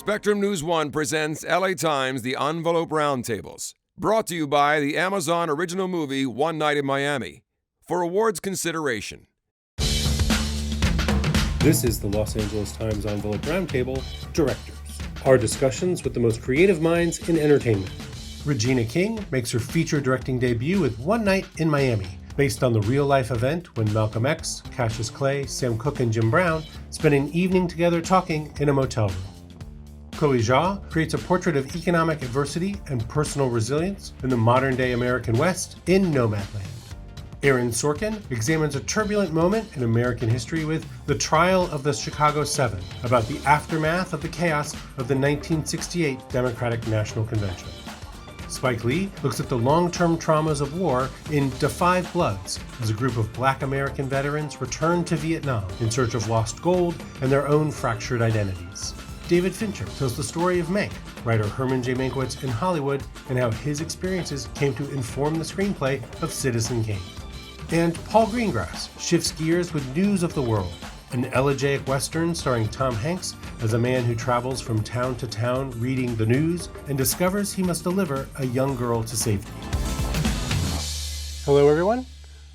Spectrum News 1 presents LA Times The Envelope Roundtables, brought to you by the Amazon original movie One Night in Miami. For awards consideration. This is the Los Angeles Times Envelope Roundtable, Directors. Our discussions with the most creative minds in entertainment. Regina King makes her feature directing debut with One Night in Miami, based on the real-life event when Malcolm X, Cassius Clay, Sam Cooke, and Jim Brown spent an evening together talking in a motel room. Chloe Zhao creates a portrait of economic adversity and personal resilience in the modern-day American West in Nomadland. Aaron Sorkin examines a turbulent moment in American history with The Trial of the Chicago Seven, about the aftermath of the chaos of the 1968 Democratic National Convention. Spike Lee looks at the long-term traumas of war in Da 5 Bloods, as a group of Black American veterans return to Vietnam in search of lost gold and their own fractured identities. David Fincher tells the story of Mank, writer Herman J. Mankiewicz in Hollywood, and how his experiences came to inform the screenplay of Citizen Kane. And Paul Greengrass shifts gears with News of the World, an elegiac western starring Tom Hanks as a man who travels from town to town reading the news and discovers he must deliver a young girl to safety. Hello, everyone.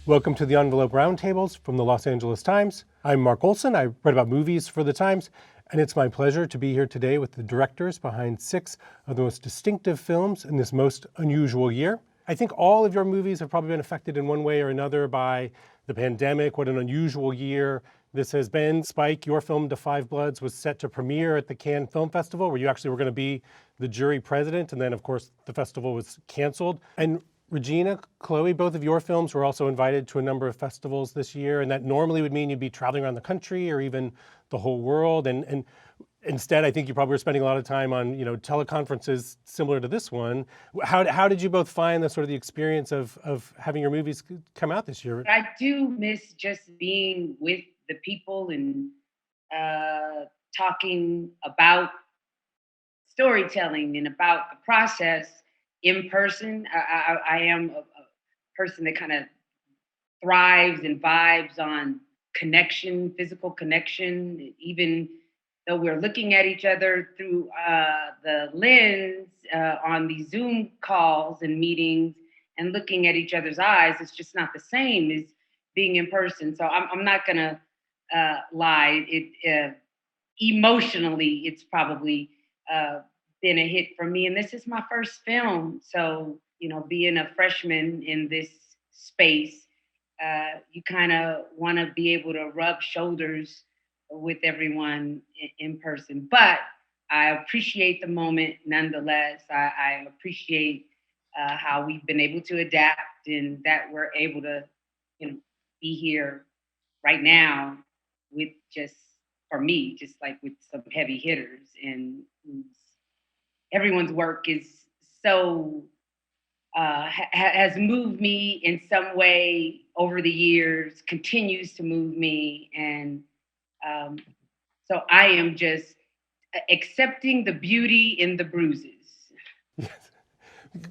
Welcome to the Envelope Roundtables from the Los Angeles Times. I'm Mark Olson. I write about movies for the Times, and it's my pleasure to be here today with the directors behind 6 of the most distinctive films in this most unusual year. I think all of your movies have probably been affected in one way or another by the pandemic. What an unusual year this has been. Spike, your film, Da 5 Bloods, was set to premiere at the Cannes Film Festival, where you actually were going to be the jury president, and then, of course, the festival was canceled. And Regina, Chloe, both of your films were also invited to a number of festivals this year, and that normally would mean you'd be traveling around the country or even the whole world. And instead, I think you probably were spending a lot of time on, teleconferences similar to this one. How did you both find the sort of the experience of having your movies come out this year? I do miss just being with the people and talking about storytelling and about the process in person. I am a person that kind of thrives and vibes on connection, physical connection, even though we're looking at each other through the lens on these Zoom calls and meetings and looking at each other's eyes. It's just not the same as being in person. So I'm not going to lie. Emotionally, it's probably been a hit for me. And this is my first film. So, being a freshman in this space, you kind of want to be able to rub shoulders with everyone in person. But I appreciate the moment nonetheless. I appreciate how we've been able to adapt and that we're able to, be here right now with for me, like with some heavy hitters. And everyone's work is so, has moved me in some way over the years, continues to move me. And so I am just accepting the beauty in the bruises.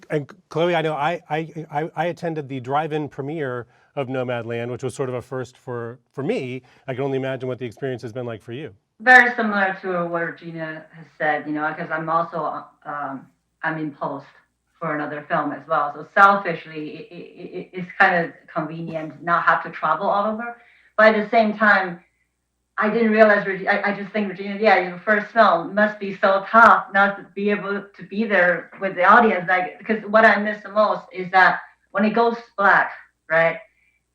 And Chloe, I know I attended the drive-in premiere of Nomadland, which was sort of a first for me. I can only imagine what the experience has been like for you. Very similar to what Regina has said, because I'm also I'm in post for another film as well. So selfishly, it's kind of convenient not have to travel all over. But at the same time, I didn't realize, I just think, Regina, your first film must be so tough not to be able to be there with the audience. Because what I miss the most is that when it goes black, right,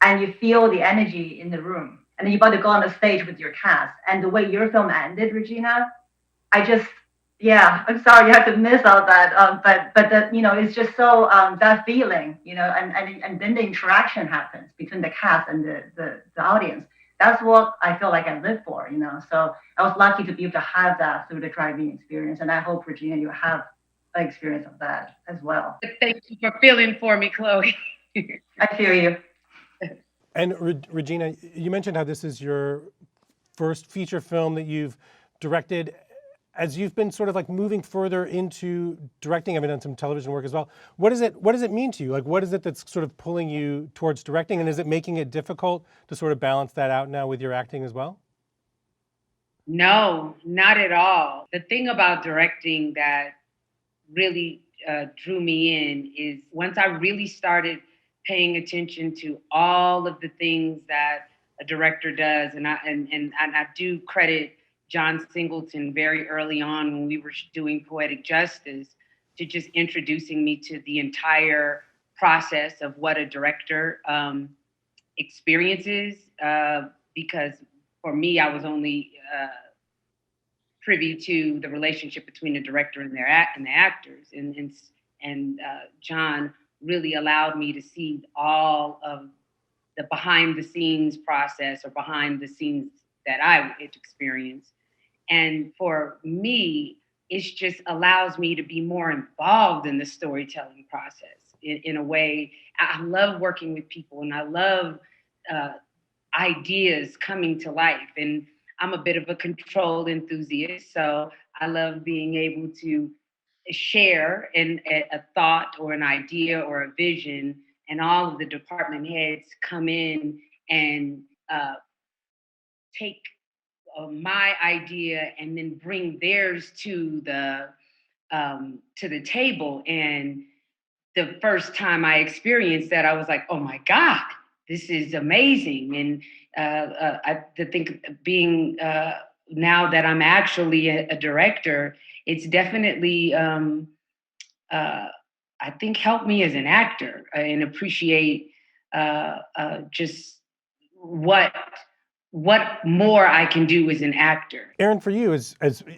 and you feel the energy in the room, and then you're about to go on the stage with your cast, and the way your film ended, Regina, I'm sorry you have to miss all that, but that, it's just so, that feeling, and then the interaction happens between the cast and the audience. That's what I feel like I live for, So I was lucky to be able to have that through the drive-in experience, and I hope, Regina, you have an experience of that as well. Thank you for feeling for me, Chloe. I feel you. And Regina, you mentioned how this is your first feature film that you've directed. As you've been sort of like moving further into directing, having done some television work as well, what does it mean to you? Like, what is it that's sort of pulling you towards directing, and is it making it difficult to sort of balance that out now with your acting as well? No, not at all. The thing about directing that really drew me in is once I really started paying attention to all of the things that a director does, and I do credit John Singleton very early on when we were doing Poetic Justice to just introducing me to the entire process of what a director experiences. Because for me, I was only privy to the relationship between the director and and the actors, and John really allowed me to see all of the behind the scenes process or behind the scenes that I experienced. And for me, it just allows me to be more involved in the storytelling process in a way. I love working with people, and I love uh, ideas coming to life. And I'm a bit of a control enthusiast, so I love being able to share a thought or an idea or a vision, and all of the department heads come in and take my idea and then bring theirs to the table. And the first time I experienced that, I was like, oh my God, this is amazing. And I to think being now that I'm actually a director, it's definitely uh, I think helped me as an actor and appreciate just what what more I can do as an actor. Aaron, for you, as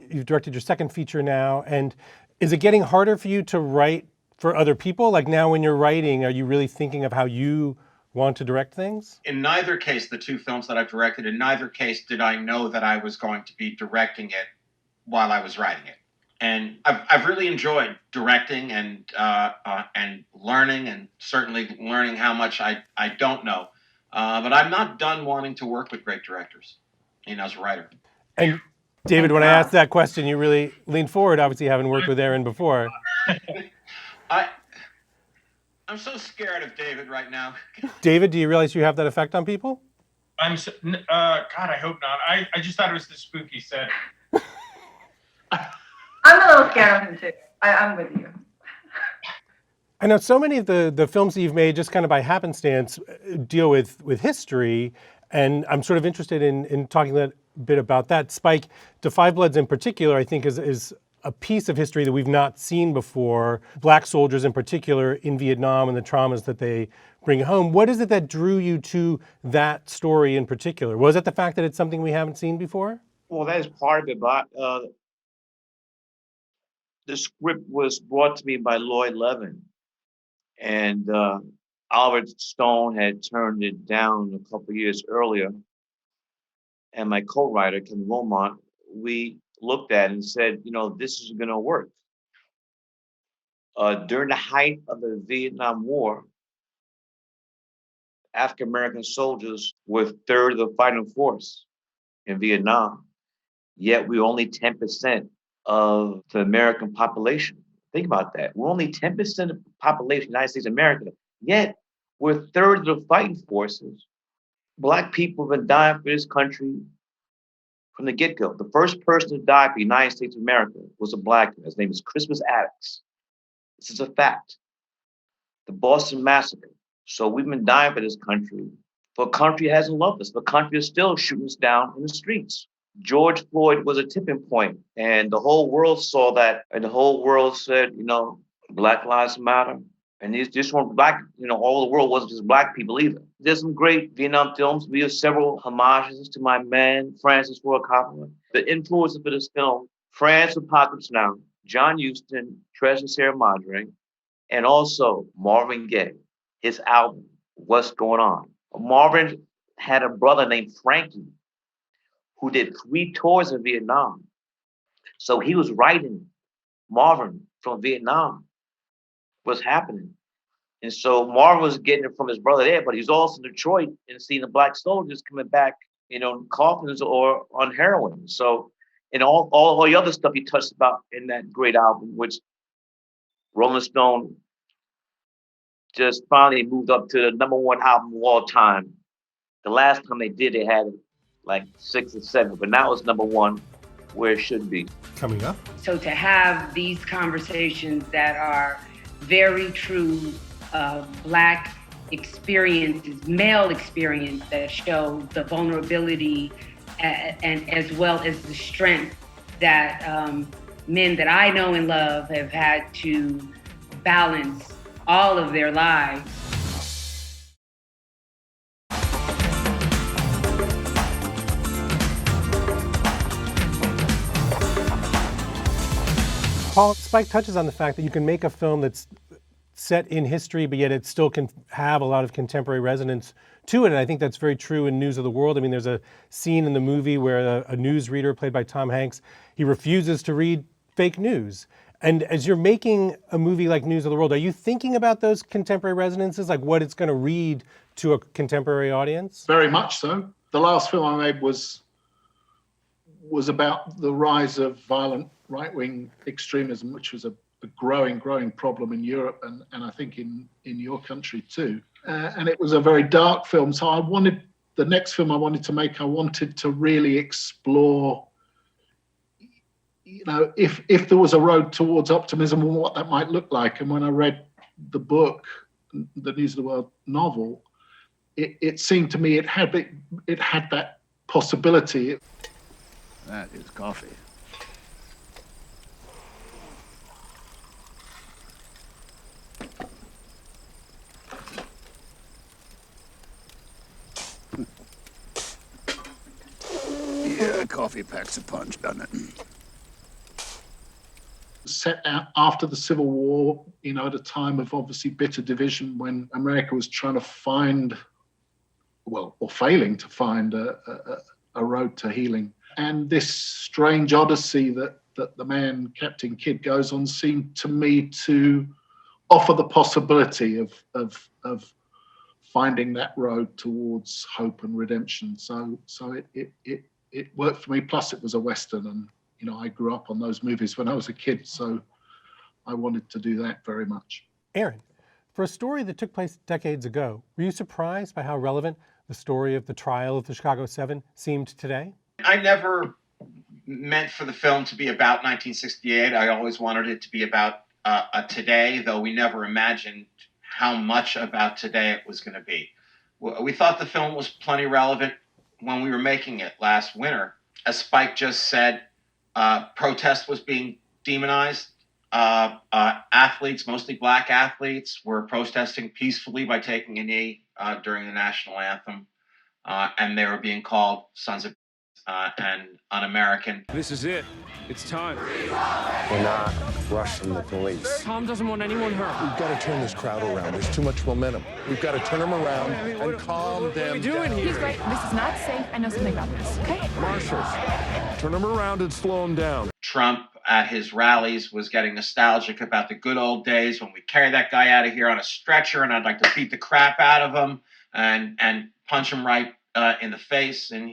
you've directed your second feature now, and is it getting harder for you to write for other people? Like now when you're writing, are you really thinking of how you want to direct things? In neither case, the two films that I've directed, in neither case did I know that I was going to be directing it while I was writing it. And I've really enjoyed directing and learning, and certainly learning how much I don't know. But I'm not done wanting to work with great directors, as a writer. And David, when I asked that question, you really leaned forward, obviously having worked with Aaron before. I'm so scared of David right now. David, do you realize you have that effect on people? God, I hope not. I just thought it was the spooky set. I'm a little scared of him too. I'm with you. I know so many of the films that you've made, just kind of by happenstance, deal with history, and I'm sort of interested in talking a bit about that. Spike, To Five Bloods in particular, I think is a piece of history that we've not seen before. Black soldiers in particular in Vietnam and the traumas that they bring home. What is it that drew you to that story in particular? Was it the fact that it's something we haven't seen before? Well, that is part of it, but the script was brought to me by Lloyd Levin, and Oliver Stone had turned it down a couple years earlier. And my co-writer, Ken Wilmot, we looked at it and said, this is going to work. During the height of the Vietnam War, African American soldiers were a third of the fighting force in Vietnam, yet we're only 10% of the American population. Think about that. We're only 10% of the population of the United States of America, yet we're a third of the fighting forces. Black people have been dying for this country from the get-go. The first person to die for the United States of America was a Black man. His name is Crispus Attucks. This is a fact. The Boston Massacre. So we've been dying for this country. For a country that hasn't loved us. The country is still shooting us down in the streets. George Floyd was a tipping point, and the whole world saw that, and the whole world said, Black Lives Matter. And these just weren't Black, all the world wasn't just Black people either. There's some great Vietnam films. We have several homages to my man, Francis Ford Coppola. The influences for this film, France Apocalypse Now, John Huston, Treasure Sierra Madre, and also Marvin Gaye, his album, What's Going On. Marvin had a brother named Frankie who did 3 tours in Vietnam. So he was writing Marvin from Vietnam, what's happening. And so Marvin was getting it from his brother there, but he's also in Detroit and seeing the Black soldiers coming back, in coffins or on heroin. So, and all the other stuff he touched about in that great album, which Rolling Stone just finally moved up to the #1 album of all time. The last time they did, they had like 6 or 7, but now it's number 1 where it should be. Coming up. So to have these conversations that are very true Black experiences, male experience, that show the vulnerability and as well as the strength that men that I know and love have had to balance all of their lives. Paul, Spike touches on the fact that you can make a film that's set in history, but yet it still can have a lot of contemporary resonance to it. And I think that's very true in News of the World. I mean, there's a scene in the movie where a newsreader played by Tom Hanks, he refuses to read fake news. And as you're making a movie like News of the World, are you thinking about those contemporary resonances, like what it's going to read to a contemporary audience? Very much so. The last film I made was about the rise of violent right-wing extremism, which was a growing problem in Europe and I think in your country too. And it was a very dark film. So the next film I wanted to make, I wanted to really explore, you know, if there was a road towards optimism and what that might look like. And when I read the book, the News of the World novel, it seemed to me it had that possibility. That is coffee. Yeah, coffee packs a punch, doesn't it? Set out after the Civil War, you know, at a time of obviously bitter division when America was trying to find, or failing to find a road to healing. And this strange odyssey that the man, Captain Kidd, goes on seemed to me to offer the possibility of finding that road towards hope and redemption. So it worked for me. Plus, it was a Western, and you know, I grew up on those movies when I was a kid, so I wanted to do that very much. Aaron, for a story that took place decades ago, were you surprised by how relevant the story of the trial of the Chicago 7 seemed today? I never meant for the film to be about 1968. I always wanted it to be about today, though we never imagined how much about today it was going to be. We thought the film was plenty relevant when we were making it last winter. As Spike just said, protest was being demonized. Athletes, mostly Black athletes, were protesting peacefully by taking a knee during the national anthem, and they were being called sons of and un-American. This is it. It's time. We're not rushing the police. Tom doesn't want anyone hurt. We've got to turn this crowd around. There's too much momentum. We've got to turn them around and calm them down. What are we doing here? He's right. This is not safe. I know something about this, okay? Marshals, turn them around and slow them down. Trump at his rallies was getting nostalgic about the good old days when we carry that guy out of here on a stretcher and I'd like to beat the crap out of him and punch him right in the face. And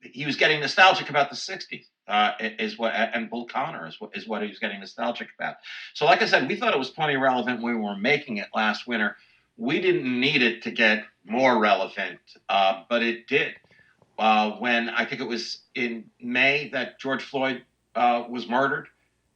he was getting nostalgic about the 60s, and Bull Connor is what he was getting nostalgic about. So like I said, we thought it was plenty relevant when we were making it last winter. We didn't need it to get more relevant, but it did. When I think it was in May that George Floyd was murdered,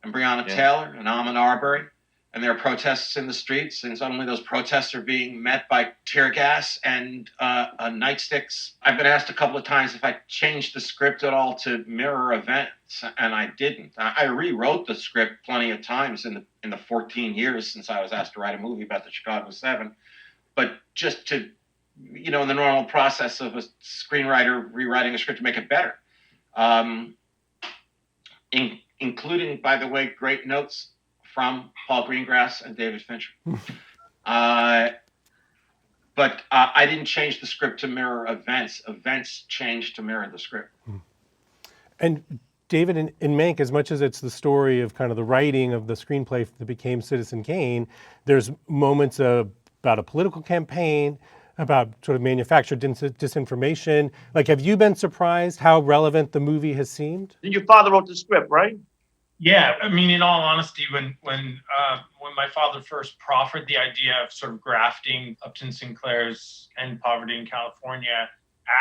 and Breonna Taylor and Ahmaud Arbery, and there are protests in the streets, and suddenly those protests are being met by tear gas and nightsticks. I've been asked a couple of times if I changed the script at all to mirror events, and I didn't. I rewrote the script plenty of times in the 14 years since I was asked to write a movie about the Chicago 7, but just to, you know, in the normal process of a screenwriter rewriting a script to make it better, including, by the way, great notes from Paul Greengrass and David Fincher. But I didn't change the script to mirror events. Events changed to mirror the script. And David, in Mank, as much as it's the story of kind of the writing of the screenplay that became Citizen Kane, there's moments about a political campaign, about sort of manufactured disinformation. Like, have you been surprised how relevant the movie has seemed? Your father wrote the script, right? Yeah, I mean, in all honesty, when my father first proffered the idea of sort of grafting Upton Sinclair's End Poverty in California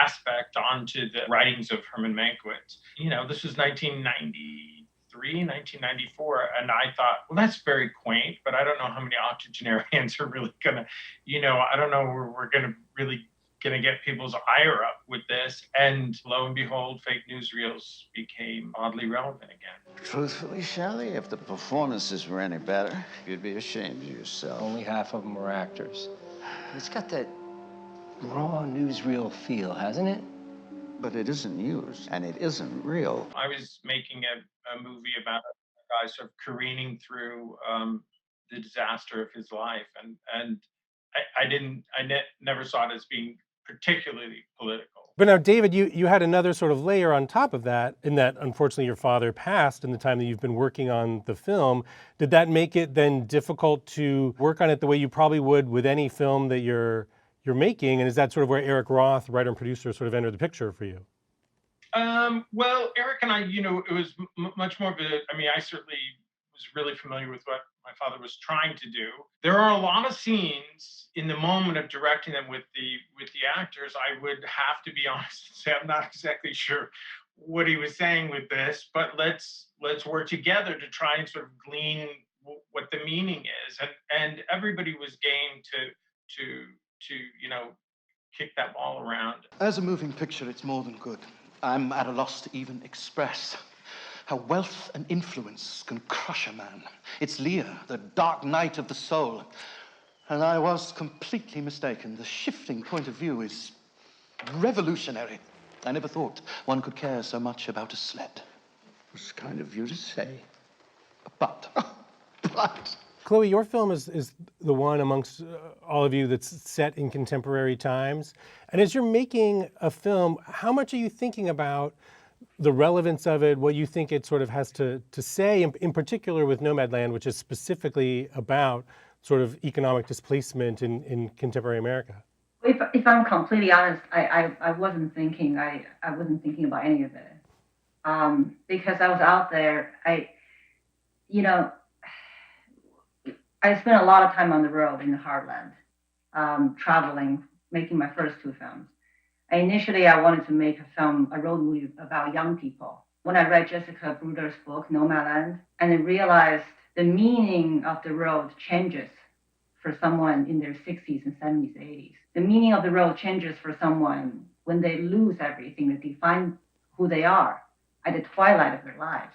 aspect onto the writings of Herman Mankiewicz. You know, this was 1993, 1994, and I thought, well, that's very quaint, but I don't know how many octogenarians are really gonna, you know, I don't know where we're gonna really gonna get people's ire up with this. And lo and behold, fake newsreels became oddly relevant again. Truthfully, Shelley, if the performances were any better, you'd be ashamed of yourself. Only half of them were actors. It's got that raw newsreel feel, hasn't it? But it isn't news, and it isn't real. I was making a movie about a guy sort of careening through the disaster of his life, and I never saw it as being particularly political. But now, David, you had another sort of layer on top of that, in that unfortunately your father passed in the time that you've been working on the film. Did that make it then difficult to work on it the way you probably would with any film that you're making? And is that sort of where Eric Roth, writer and producer, sort of entered the picture for you? Well, Eric and I, you know, it was much more of I mean, I certainly was really familiar with what my father was trying to do. There are a lot of scenes in the moment of directing them with the actors. I would have to be honest and say I'm not exactly sure what he was saying with this, but let's work together to try and sort of glean what the meaning is. And everybody was game to you know, kick that ball around. As a moving picture, it's more than good. I'm at a loss to even express how wealth and influence can crush a man. It's Lear, the dark night of the soul. And I was completely mistaken. The shifting point of view is revolutionary. I never thought one could care so much about a sled. It's kind of you to say. But. Chloe, your film is the one amongst all of you that's set in contemporary times. And as you're making a film, how much are you thinking about the relevance of it, what you think it sort of has to say, in particular with Nomadland, which is specifically about sort of economic displacement in contemporary America? If I'm completely honest, I wasn't thinking about any of it, because I was out there. I spent a lot of time on the road in the heartland, traveling, making my first two films. Initially, I wanted to make a road movie about young people. When I read Jessica Bruder's book, Nomadland, and I realized the meaning of the road changes for someone in their 60s and 70s, 80s. The meaning of the road changes for someone when they lose everything that defines who they are at the twilight of their lives.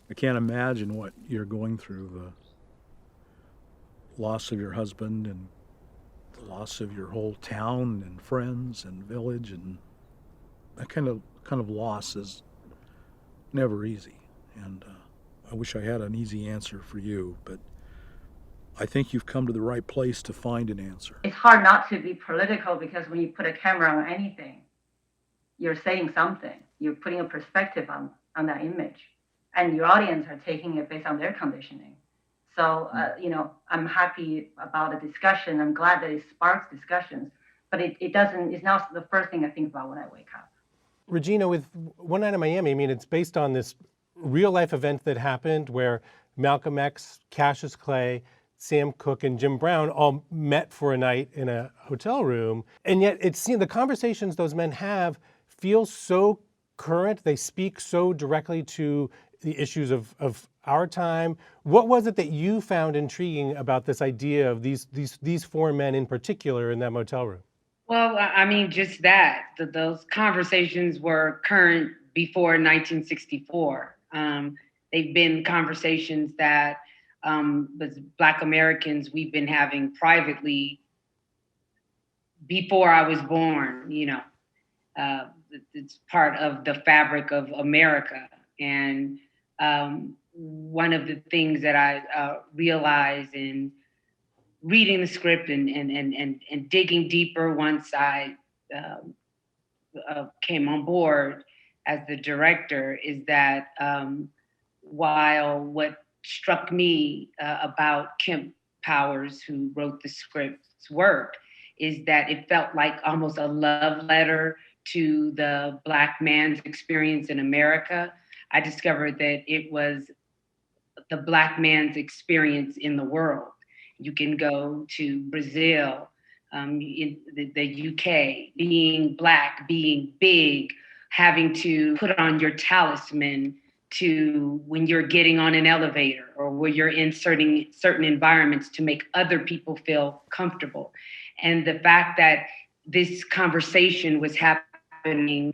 I can't imagine what you're going through, the loss of your husband and the loss of your whole town and friends and village, and that kind of loss is never easy. And I wish I had an easy answer for you, but I think you've come to the right place to find an answer. It's hard not to be political, because when you put a camera on anything, you're saying something. You're putting a perspective on that image, and your audience are taking it based on their conditioning. So, I'm happy about the discussion. I'm glad that it sparks discussions, but it's not the first thing I think about when I wake up. Regina, with One Night in Miami, I mean, it's based on this real life event that happened where Malcolm X, Cassius Clay, Sam Cooke, and Jim Brown all met for a night in a hotel room. And yet the conversations those men have feel so current. They speak so directly to the issues of our time. What was it that you found intriguing about this idea of these four men in particular in that motel room? Well, I mean, just that. Those conversations were current before 1964. They've been conversations that as Black Americans we've been having privately before I was born. It's part of the fabric of America. And one of the things that I realized in reading the script and digging deeper once I came on board as the director is that while what struck me about Kemp Powers, who wrote the script's work, is that it felt like almost a love letter to the Black man's experience in America. I discovered that it was the Black man's experience in the world. You can go to Brazil, in the UK, being Black, being big, having to put on your talisman to when you're getting on an elevator or when you're inserting certain environments to make other people feel comfortable. And the fact that this conversation was happening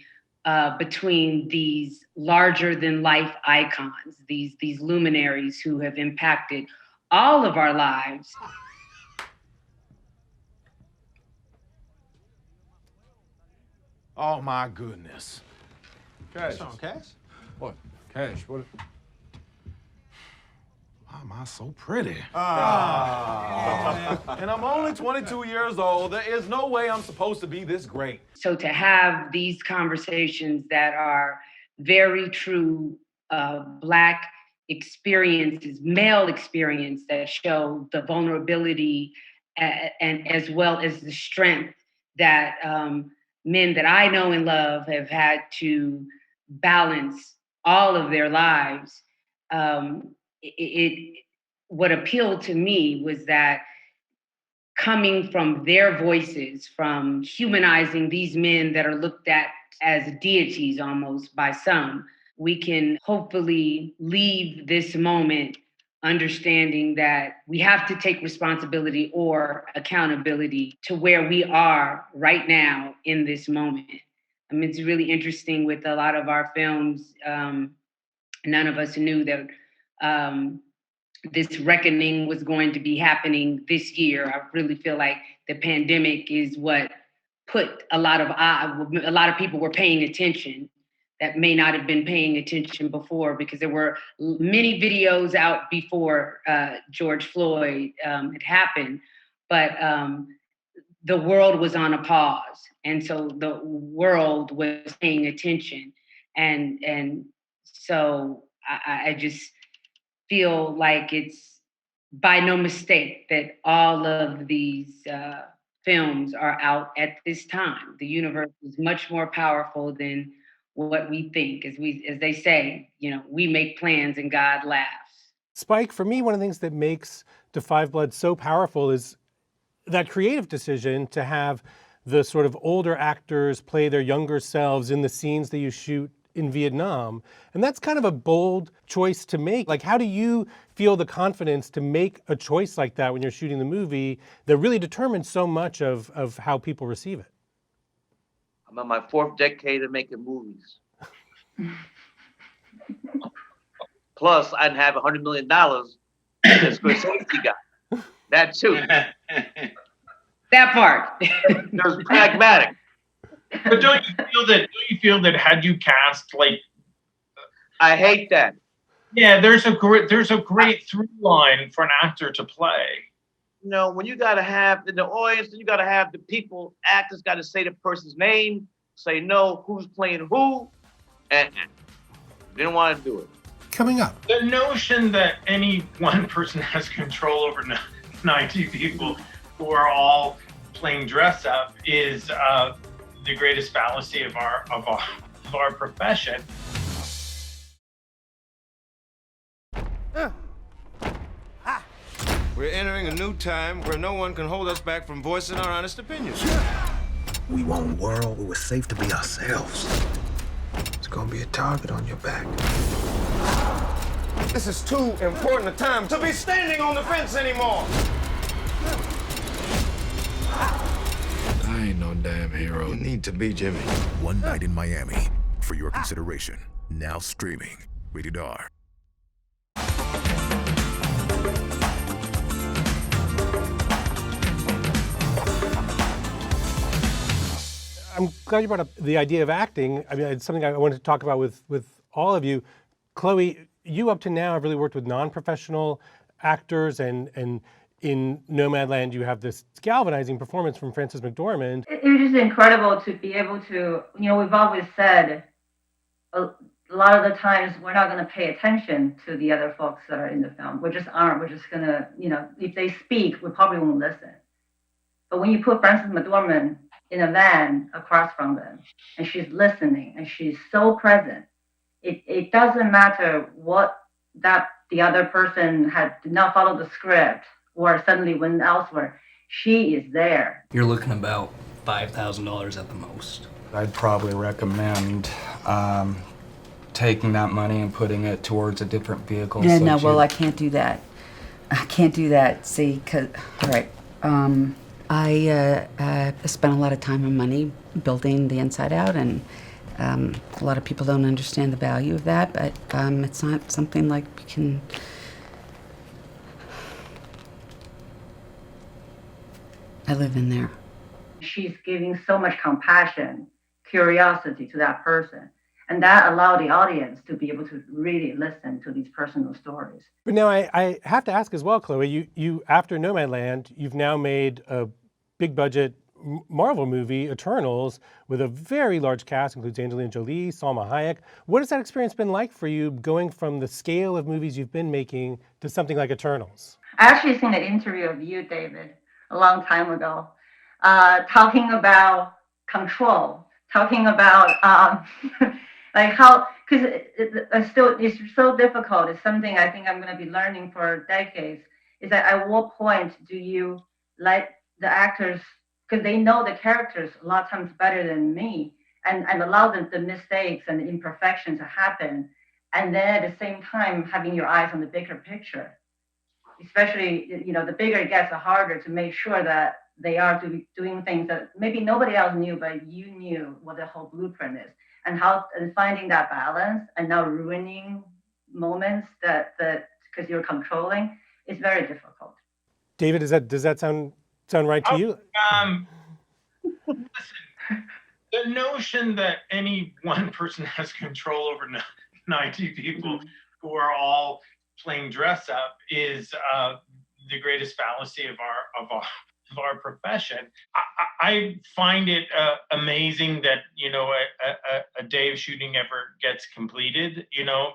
between these larger than life icons, these luminaries who have impacted all of our lives. Oh my goodness. Cash. What's wrong, Cash? What? Cash, what? Why am I so pretty? And I'm only 22 years old. There is no way I'm supposed to be this great. So to have these conversations that are very true Black experiences, male experience that show the vulnerability and as well as the strength that men that I know and love have had to balance all of their lives. What appealed to me was that coming from their voices, from humanizing these men that are looked at as deities almost by some, we can hopefully leave this moment understanding that we have to take responsibility or accountability to where we are right now in this moment. I mean, it's really interesting with a lot of our films. None of us knew that this reckoning was going to be happening this year. I really feel like the pandemic is what put a lot of people were paying attention that may not have been paying attention before, because there were many videos out before George Floyd had happened, but the world was on a pause. And so the world was paying attention. And so I just feel like it's by no mistake that all of these films are out at this time. The universe is much more powerful than what we think. As they say, we make plans and God laughs. Spike, for me, one of the things that makes Da 5 Blood so powerful is that creative decision to have the sort of older actors play their younger selves in the scenes that you shoot in Vietnam. And that's kind of a bold choice to make. Like, how do you feel the confidence to make a choice like that when you're shooting the movie that really determines so much of how people receive it? I'm in my 4th decade of making movies. Plus, I didn't have $100 million that Scorsese got. That too. That part. It was pragmatic. But don't you feel that had you cast like? I hate that. Yeah, there's a great through line for an actor to play. When you gotta have in the audience, you gotta have the people, actors gotta say the person's name, say no, who's playing who, and didn't want to do it. Coming up. The notion that any one person has control over 90 people who are all playing dress up is the greatest fallacy of our profession. We're entering a new time where no one can hold us back from voicing our honest opinions. We want a world where we're safe to be ourselves. It's gonna be a target on your back. This is too important a time to be standing on the fence anymore. I ain't no damn hero. You need to be Jimmy. One Night in Miami, for your consideration. Now streaming. Rated R. I'm glad you brought up the idea of acting. I mean, it's something I wanted to talk about with all of you. Chloe, you up to now have really worked with non-professional actors, and in Nomadland you have this galvanizing performance from Frances McDormand. It was just incredible to be able to, we've always said a lot of the times we're not going to pay attention to the other folks that are in the film. We just aren't. We're just going to, if they speak, we probably won't listen. But when you put Frances McDormand in a van across from them, and she's listening, and she's so present, it doesn't matter what the other person did not follow the script or suddenly went elsewhere. she is there. You're looking about $5,000 at the most. I'd probably recommend taking that money and putting it towards a different vehicle. Yeah, no, well, I can't do that. I can't do that, see, because, all right, I spent a lot of time and money building the Inside Out, and a lot of people don't understand the value of that, but it's not something like we can... I live in there. She's giving so much compassion, curiosity to that person. And that allowed the audience to be able to really listen to these personal stories. But now I have to ask as well, Chloe, you after Nomadland, you've now made a big budget Marvel movie, Eternals, with a very large cast, includes Angelina Jolie, Salma Hayek. What has that experience been like for you, going from the scale of movies you've been making to something like Eternals? I actually seen an interview of you, David, a long time ago, talking about control, talking about like how, because it's so difficult. It's something I think I'm going to be learning for decades. Is that at what point do you let the actors, because they know the characters a lot of times better than me, and allow the mistakes and the imperfections to happen, and then at the same time having your eyes on the bigger picture. Especially, the bigger it gets, the harder to make sure that they are doing things that maybe nobody else knew, but you knew what the whole blueprint is, and finding that balance and not ruining moments that because you're controlling is very difficult. David, does that sound right to you? Listen, the notion that any one person has control over 90 people who are all playing dress up is the greatest fallacy of our profession. I find it amazing that a day of shooting ever gets completed,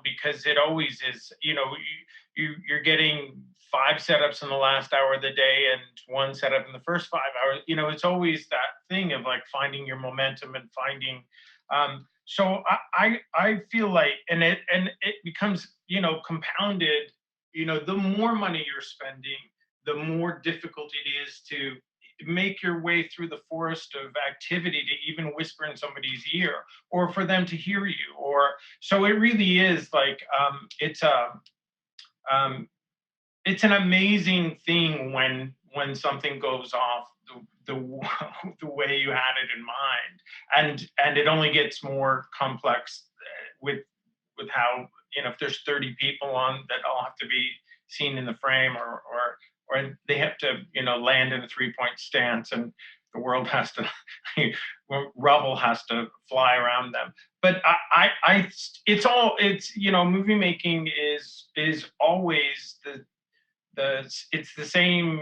because it always is. You're getting 5 setups in the last hour of the day and 1 setup in the first 5 hours. It's always that thing of like finding your momentum and finding. So I feel like, and it becomes compounded. The more money you're spending, the more difficult it is to make your way through the forest of activity to even whisper in somebody's ear, or for them to hear you. So it really is like it's an amazing thing when something goes off the way you had it in mind, and it only gets more complex with how if there's 30 people on that all have to be seen in the frame, or they have to land in a 3-point stance, and the world has to rubble has to fly around them. But it's movie making is always it's the same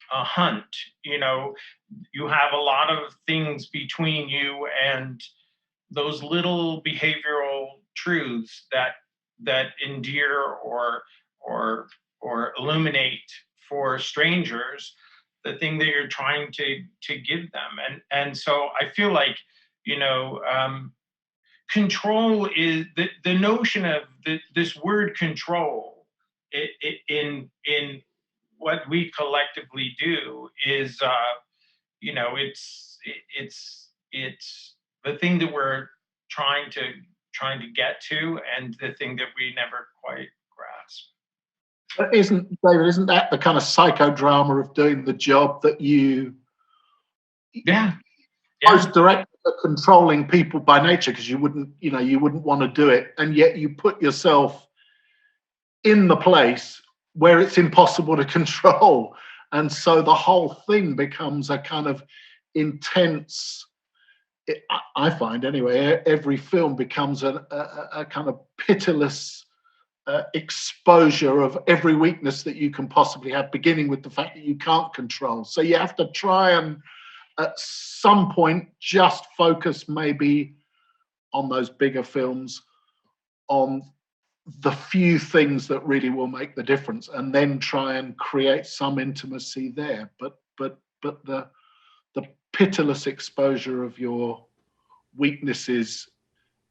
hunt. You have a lot of things between you and those little behavioral truths that endear or illuminate for strangers the thing that you're trying to give them. And so I feel like control is the notion of this word control in what we collectively do is it's the thing that we're trying to get to, and the thing that we never quite grasp. But isn't that the kind of psychodrama of doing the job that most directors are controlling people by nature, because you wouldn't want to do it, and yet you put yourself in the place where it's impossible to control, and so the whole thing becomes a kind of intense. I find anyway, every film becomes a kind of pitiless exposure of every weakness that you can possibly have, beginning with the fact that you can't control. So you have to try and at some point just focus maybe on those bigger films, on the few things that really will make the difference, and then try and create some intimacy there. But the pitiless exposure of your weaknesses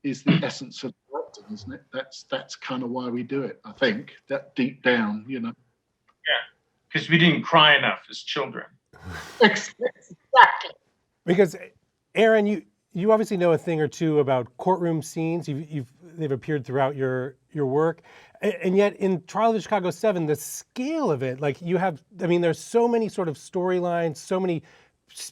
is the essence of directing, isn't it? That's kind of why we do it, I think, that deep down, Yeah, because we didn't cry enough as children. Exactly. Because Aaron, you obviously know a thing or two about courtroom scenes. They've appeared throughout your work, and yet in Trial of the Chicago 7, the scale of it, like you have, I mean, there's so many sort of storylines, so many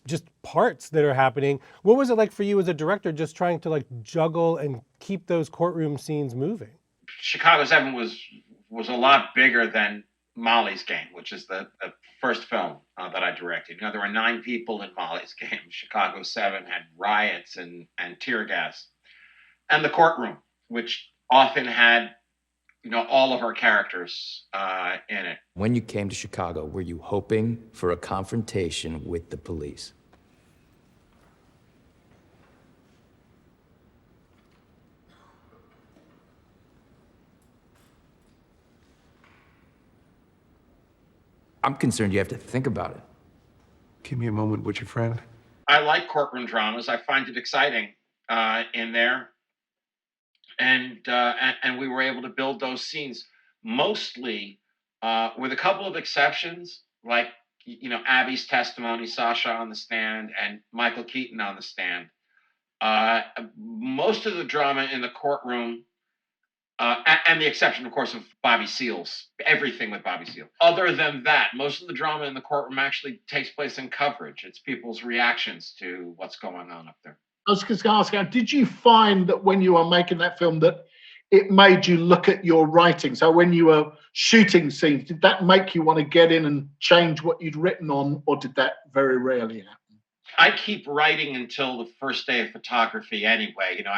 just parts that are happening. What was it like for you as a director, just trying to like juggle and keep those courtroom scenes moving? Chicago 7 was a lot bigger than Molly's Game, which is the first film that I directed. You know, there were 9 people in Molly's Game. Chicago 7 had riots and tear gas. And the courtroom, which often had, you know, all of our characters in it. When you came to Chicago, were you hoping for a confrontation with the police? I'm concerned you have to think about it. Give me a moment with your friend. I like courtroom dramas. I find it exciting in there. And we were able to build those scenes mostly with a couple of exceptions, like, you know, Abby's testimony, Sasha on the stand, and Michael Keaton on the stand. Most of the drama in the courtroom, and the exception, of course, of Bobby Seals, everything with Bobby Seals. Other than that, most of the drama in the courtroom actually takes place in coverage. It's people's reactions to what's going on up there. I was just going to ask, did you find that when you were making that film that it made you look at your writing? So when you were shooting scenes, did that make you want to get in and change what you'd written on, or did that very rarely happen? I keep writing until the first day of photography anyway. You know,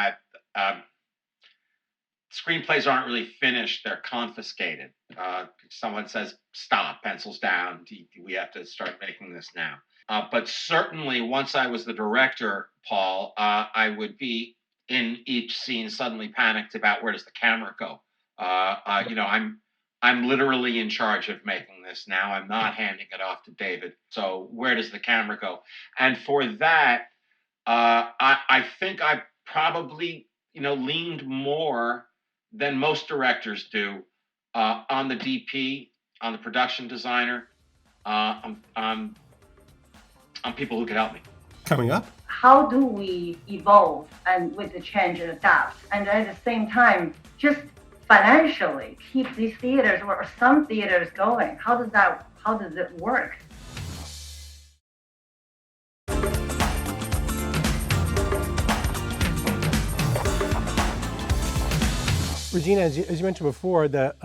screenplays aren't really finished. They're confiscated. Someone says, stop, pencils down. We have to start making this now. But certainly once I was the director, Paul, I would be in each scene suddenly panicked about where does the camera go. You know, I'm literally in charge of making this now. I'm not handing it off to David. So where does the camera go? And for that, I think I probably, you know, leaned more than most directors do on the DP, on the production designer, on people who could help me. Coming up. How do we evolve and with the change and adapt? And at the same time, just financially keep these theaters or some theaters going? How does it work? Regina, as you mentioned before, the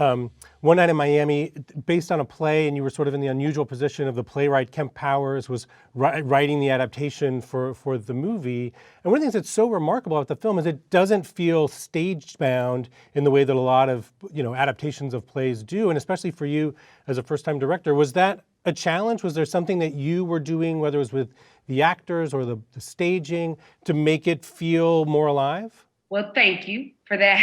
One Night in Miami, based on a play, and you were sort of in the unusual position of the playwright Kemp Powers was writing the adaptation for the movie. And one of the things that's so remarkable about the film is it doesn't feel stage-bound in the way that a lot of, you know, adaptations of plays do, and especially for you as a first-time director. Was that a challenge? Was there something that you were doing, whether it was with the actors or the staging, to make it feel more alive? Well, thank you for that.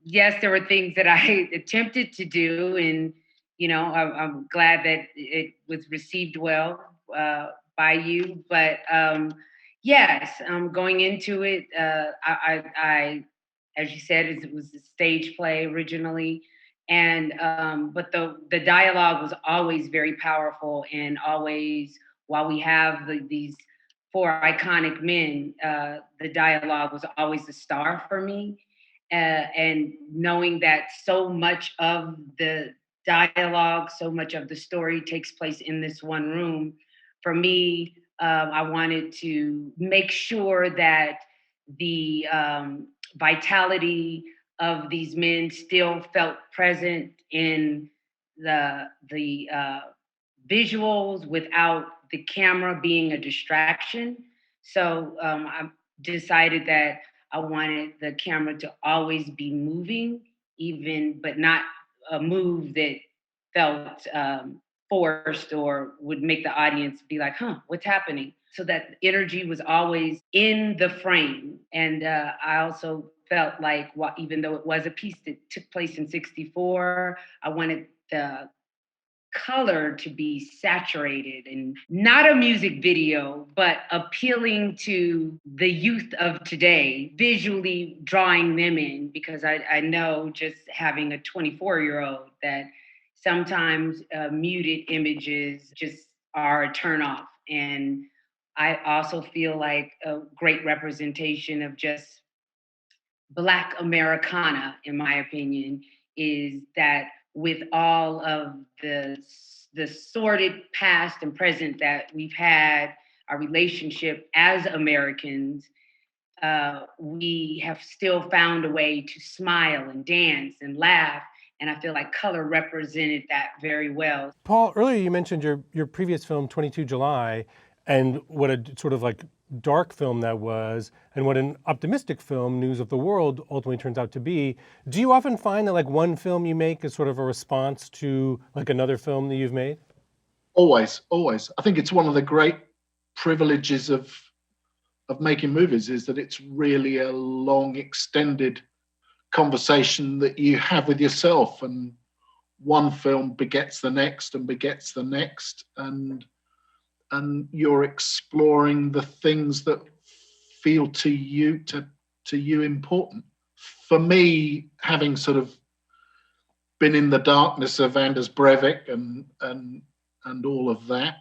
Yes, there were things that I attempted to do, and you know, I'm glad that it was received well by you. But yes, going into it, I, as you said, it was a stage play originally, and but the dialogue was always very powerful, and always, while we have these 4 iconic men, the dialogue was always the star for me. And knowing that so much of the dialogue, so much of the story takes place in this one room, for me, I wanted to make sure that the vitality of these men still felt present in the visuals without the camera being a distraction. So I decided that I wanted the camera to always be moving, but not a move that felt forced or would make the audience be like, huh, what's happening? So that energy was always in the frame. And I also felt like, even though it was a piece that took place in '64, I wanted the color to be saturated and not a music video, but appealing to the youth of today, visually drawing them in, because I know, just having a 24-year-old, that sometimes muted images just are a turnoff. And I also feel like a great representation of just Black Americana, in my opinion, is that with all of the sordid past and present that we've had, our relationship as Americans, we have still found a way to smile and dance and laugh. And I feel like color represented that very well. Paul, earlier you mentioned your previous film, 22 July, and what a sort of like dark film that was, and what an optimistic film, News of the World, ultimately turns out to be. Do you often find that like one film you make is sort of a response to like another film that you've made? Always, always. I think it's one of the great privileges of making movies is that it's really a long, extended conversation that you have with yourself, and one film begets the next and begets the next, and you're exploring the things that feel to you important. For me, having sort of been in the darkness of Anders Breivik and all of that,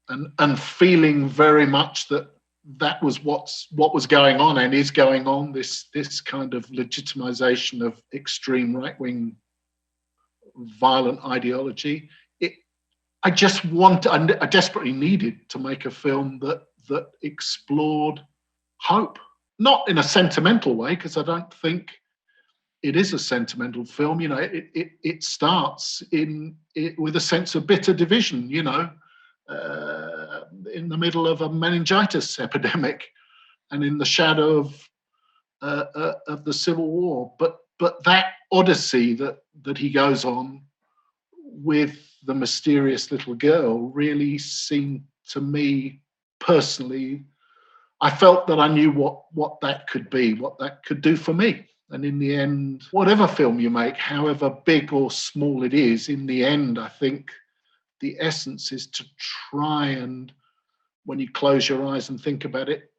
and feeling very much that was what was going on and is going on, this kind of legitimization of extreme right-wing violent ideology. I desperately needed to make a film that explored hope, not in a sentimental way, because I don't think it is a sentimental film. You know, it starts with a sense of bitter division, you know, in the middle of a meningitis epidemic and in the shadow of the Civil War. But that odyssey that he goes on with the mysterious little girl really seemed to me personally, I felt that I knew what that could be, what that could do for me. And in the end, whatever film you make, however big or small it is, in the end, I think the essence is to try and, when you close your eyes and think about it,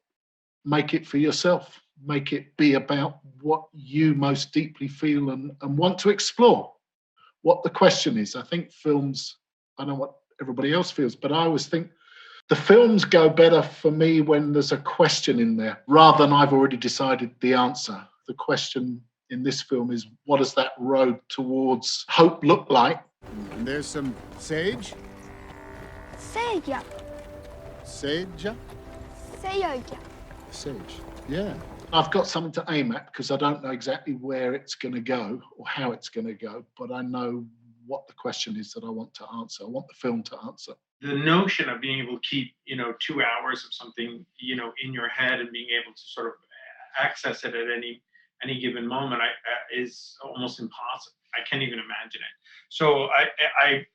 make it for yourself. Make it be about what you most deeply feel and want to explore. What the question is. I think films, I don't know what everybody else feels, but I always think the films go better for me when there's a question in there, rather than I've already decided the answer. The question in this film is, what does that road towards hope look like? And there's some sage? Sage. Sage? Sage, yeah. I've got something to aim at because I don't know exactly where it's going to go or how it's going to go, but I know what the question is that I want to answer. I want the film to answer. The notion of being able to keep, 2 hours of something, in your head and being able to sort of access it at any given moment is almost impossible. I can't even imagine it. So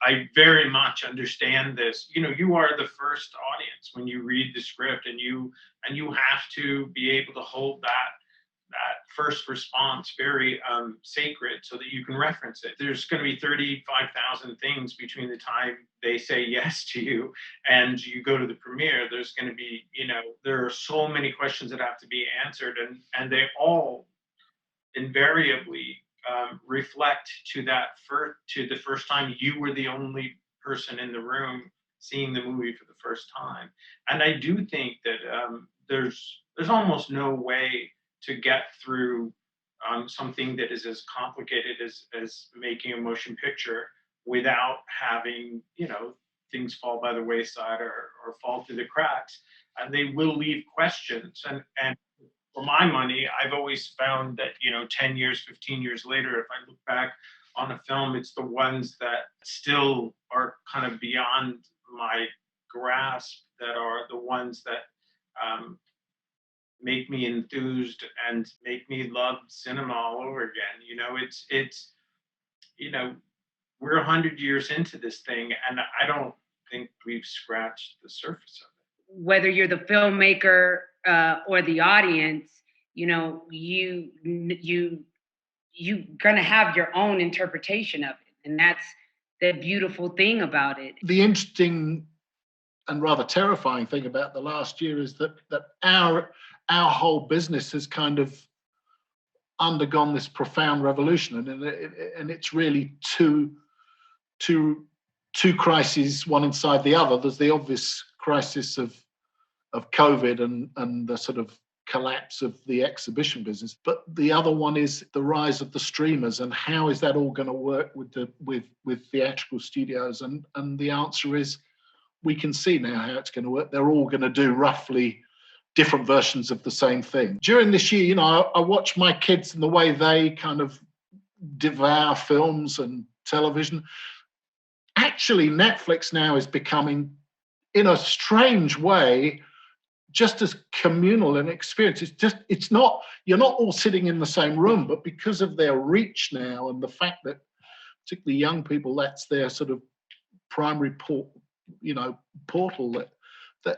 I very much understand this. You are the first audience when you read the script, and you have to be able to hold that first response very sacred so that you can reference it. There's going to be 35,000 things between the time they say yes to you and you go to the premiere. There's going to be, there are so many questions that have to be answered, and they all invariably reflect to the first time you were the only person in the room seeing the movie for the first time. And I do think that there's almost no way to get through something that is as complicated as making a motion picture without having things fall by the wayside or fall through the cracks, and they will leave questions. And for my money, I've always found that 10 years, 15 years later, if I look back on a film, it's the ones that still are kind of beyond my grasp that are the ones that make me enthused and make me love cinema all over again. It's we're 100 years into this thing, and I don't think we've scratched the surface of it. Whether you're the filmmaker or the audience, you gonna have your own interpretation of it, and that's the beautiful thing about it. The interesting and rather terrifying thing about the last year is that our whole business has kind of undergone this profound revolution, and it's really to two crises, one inside the other. There's the obvious crisis of COVID and the sort of collapse of the exhibition business, but the other one is the rise of the streamers, and how is that all going to work with theatrical studios? And the answer is, we can see now how it's going to work. They're all going to do roughly different versions of the same thing. During this year, I watch my kids and the way they kind of devour films and television. Actually, Netflix now is becoming, in a strange way, just as communal an experience. It's not, you're not all sitting in the same room, but because of their reach now and the fact that particularly young people, that's their sort of primary portal, that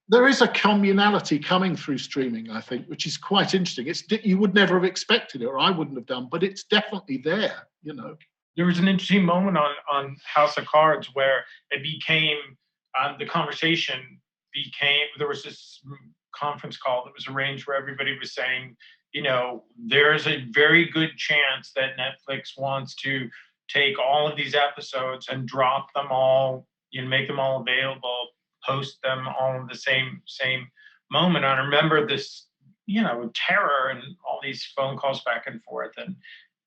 there is a communality coming through streaming, I think, which is quite interesting. You would never have expected it, or I wouldn't have done, but it's definitely there, There was an interesting moment on House of Cards where it became, the conversation became, there was this conference call that was arranged where everybody was saying, there's a very good chance that Netflix wants to take all of these episodes and drop them all, make them all available, post them all in the same moment. I remember this, terror and all these phone calls back and forth and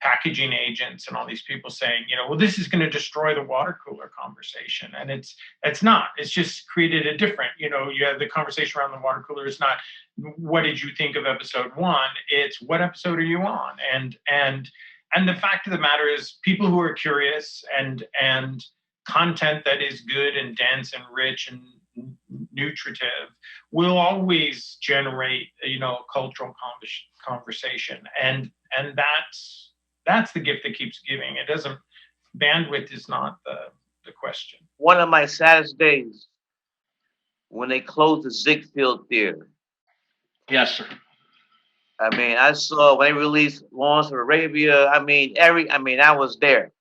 packaging agents and all these people saying, well, this is going to destroy the water cooler conversation. And it's not. It's just created a different, you have the conversation around the water cooler is not, what did you think of episode 1? It's, what episode are you on? And the fact of the matter is, people who are curious and content that is good and dense and rich and nutritive will always generate, cultural conversation. And that's the gift that keeps giving. It doesn't, bandwidth is not the question. One of my saddest days when they closed the Ziegfeld Theater. Yes, sir. I saw when they released Lawrence of Arabia. I was there.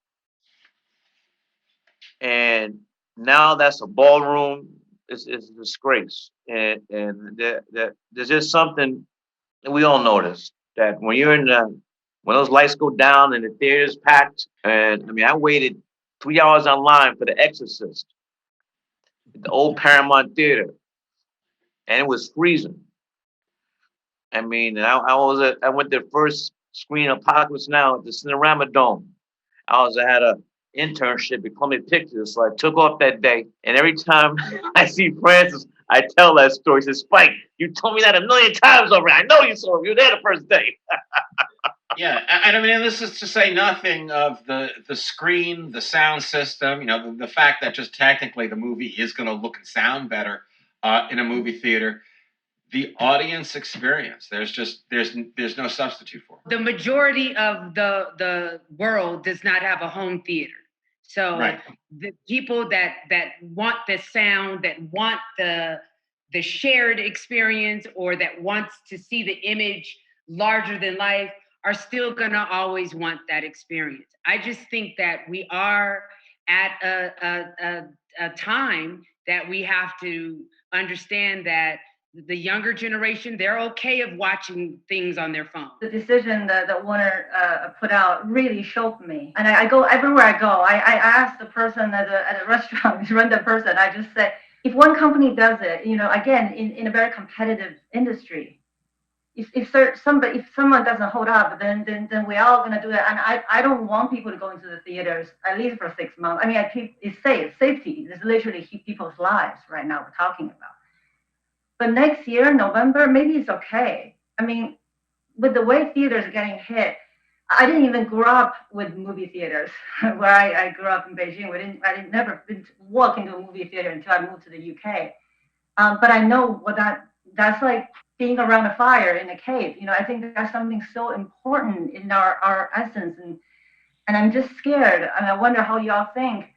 And now that's a ballroom. It's a disgrace. And there's just something, and we all notice that when you're when those lights go down and the theater's packed, and I waited 3 hours online for The Exorcist at the old Paramount Theater, and it was freezing. I went to the first screen Apocalypse Now at the Cinerama Dome. I had a internship at Columbia Pictures, so I took off that day. And every time I see Francis, I tell that story. He says, "Spike, you told me that 1,000,000 times already. I know you saw him. You were there the first day." Yeah, and this is to say nothing of the screen, the sound system, the fact that just technically the movie is going to look and sound better in a movie theater. The audience experience, there's no substitute for it. The majority of the world does not have a home theater. So right. The people that want the sound, that want the shared experience, or that wants to see the image larger than life, are still gonna always want that experience. I just think that we are at a time that we have to understand that the younger generation, they're okay of watching things on their phone. The decision that Warner put out really shocked me. And I go, everywhere I go, I ask the person at a restaurant, run the person, I just say, if one company does it, again, in a very competitive industry, if someone doesn't hold up, then we're all gonna do it. And I don't want people to go into the theaters, at least for 6 months. It's safety. It's literally people's lives right now we're talking about. But next year, November, maybe it's okay. With the way theaters are getting hit, I didn't even grow up with movie theaters where I grew up in Beijing. I didn't never walk into a movie theater until I moved to the UK. But I know what that's like, being around a fire in a cave. I think that's something so important in our essence. And I'm just scared. And I wonder how y'all think.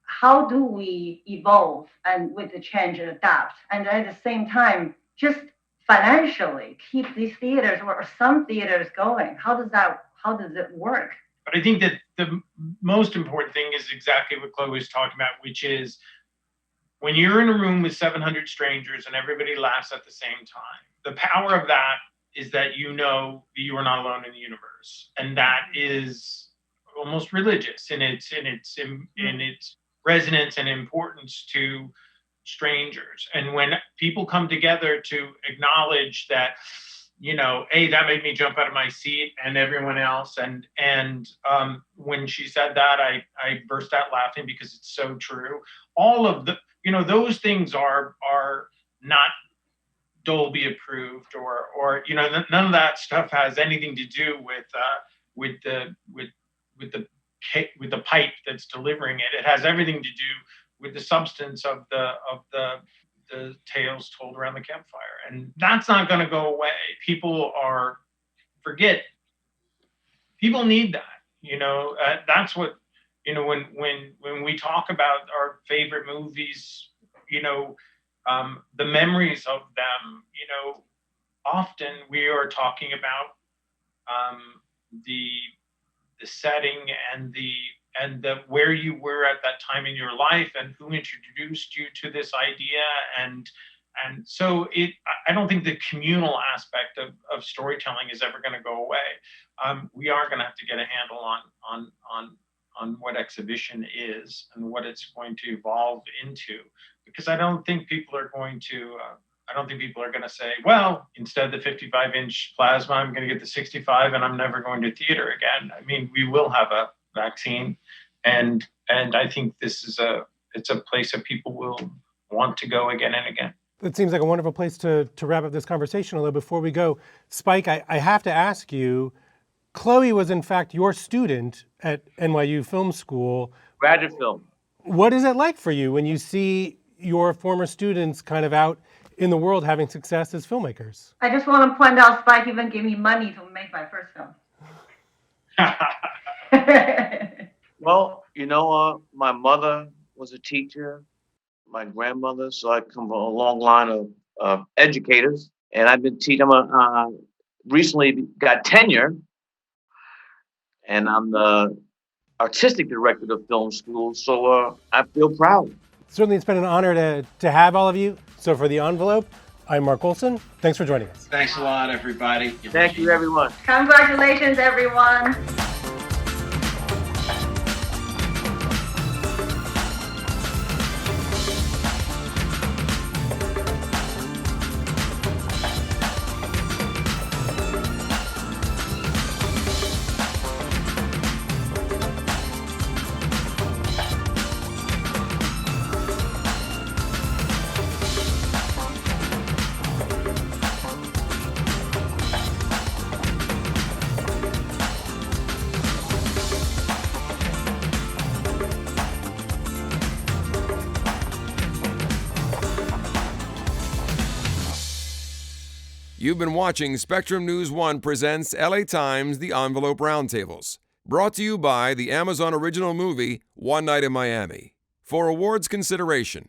How do we evolve and with the change and adapt, and at the same time just financially keep these theaters or some theaters going? How does it work? But I think that the most important thing is exactly what Chloe was talking about, which is when you're in a room with 700 strangers and everybody laughs at the same time, the power of that is that that you are not alone in the universe, and that is almost religious in its resonance and importance to strangers. And when people come together to acknowledge that, A, that made me jump out of my seat and everyone else. And when she said that, I burst out laughing because it's so true. All of the, those things are not Dolby approved or none of that stuff has anything to do with the pipe that's delivering it. It has everything to do with the substance of the tales told around the campfire, and that's not going to go away. People need that. That's what when we talk about our favorite movies, the memories of them, often we are talking about the setting and the where you were at that time in your life and who introduced you to this idea. And so I don't think the communal aspect of storytelling is ever going to go away. We are going to have to get a handle on what exhibition is and what it's going to evolve into, because I don't think people are going to say, well, instead of the 55-inch plasma, I'm going to get the 65 and I'm never going to theater again. I mean, we will have a vaccine, and I think it's a place that people will want to go again and again. That seems like a wonderful place to wrap up this conversation. Although before we go, Spike, I have to ask you, Chloe was in fact your student at NYU Film School. Graduate film. What is it like for you when you see your former students kind of out in the world having success as filmmakers? I just want to point out Spike even gave me money to make my first film. Well, my mother was a teacher, my grandmother, so I come from a long line of educators, and I've been teaching. Recently got tenure, and I'm the artistic director of film school, so I feel proud. Certainly, it's been an honor to have all of you. So for The Envelope, I'm Mark Olson. Thanks for joining us. Thanks a lot, everybody. Thank you, everyone. Congratulations, everyone. You've been watching Spectrum News 1 presents LA Times The Envelope Roundtables, brought to you by the Amazon original movie One Night in Miami. For awards consideration,